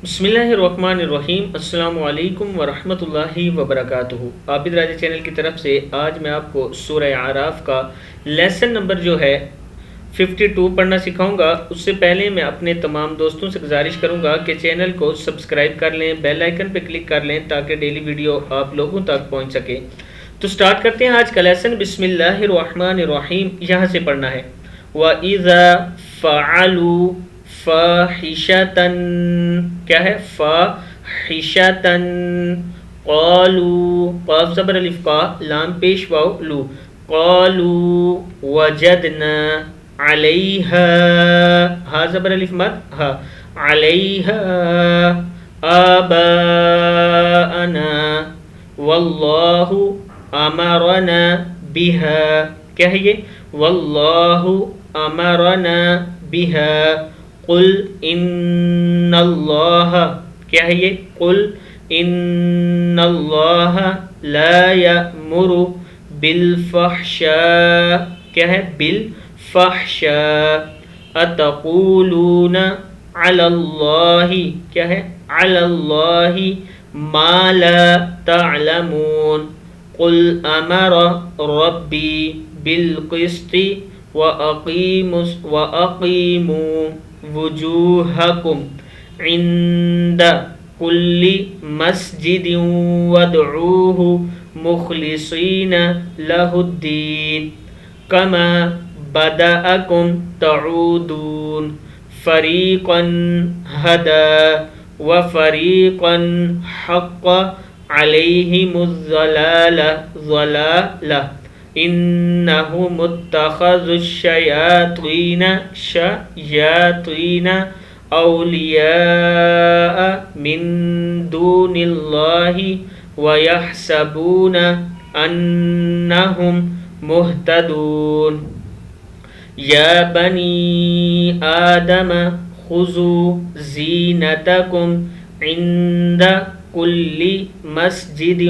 بسم اللہ الرحمن الرحیم۔ السلام علیکم ورحمۃ اللہ وبرکاتہ۔ عابد راجہ چینل کی طرف سے آج میں آپ کو سورہ اعراف کا لیسن نمبر جو ہے 52 پڑھنا سکھاؤں گا۔ اس سے پہلے میں اپنے تمام دوستوں سے گزارش کروں گا کہ چینل کو سبسکرائب کر لیں، بیل آئیکن پہ کلک کر لیں تاکہ ڈیلی ویڈیو آپ لوگوں تک پہنچ سکے۔ تو سٹارٹ کرتے ہیں آج کا لیسن۔ بسم اللہ الرحمن الرحیم، یہاں سے پڑھنا ہے۔ وَإِذَا فَعَلُوا فَاحِشَةً، کیا ہے؟ فَاحِشَةً قَالُوا، قاف زبر الف قا، لام پیش واو لو، قَالُوا وَجَدْنَا عَلَيْهَا، ہا زبر الف مد ہا، عَلَيْهَا آبَاءَنَا وَاللَّهُ أَمَرَنَا بِهَا، کیا ہے یہ؟ وَاللَّهُ أَمَرَنَا بِهَا قل ان اللہ، کیا ہے یہ؟ قل ان اللہ لا یأمر بالفحشاء، کیا ہے؟ بالفحشاء اتقولون علی اللہ، کیا ہے؟ علی اللہ ما لا تعلمون قل امر ربی بالقسط وَأَقِيمُوا وجوہکم عند کل مسجد وادعوہ مخلصین لہ الدین کما بدأکم تعودون فریقا ہدی وفریقا حق علیہم الضلالہ انہم اتخذوا الشیاطین اولیاء من دون اللہ ویحسبون انہم مہتدون یا بنی آدم خذوا زینتکم عند کل مسجد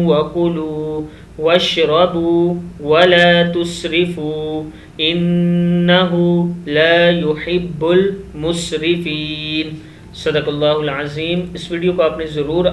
وکلوا واشربوا ولا تسرفوا انہ لا يحب المسرفین۔ صدق اللہ العظیم۔ اس ویڈیو کو آپ نے ضرور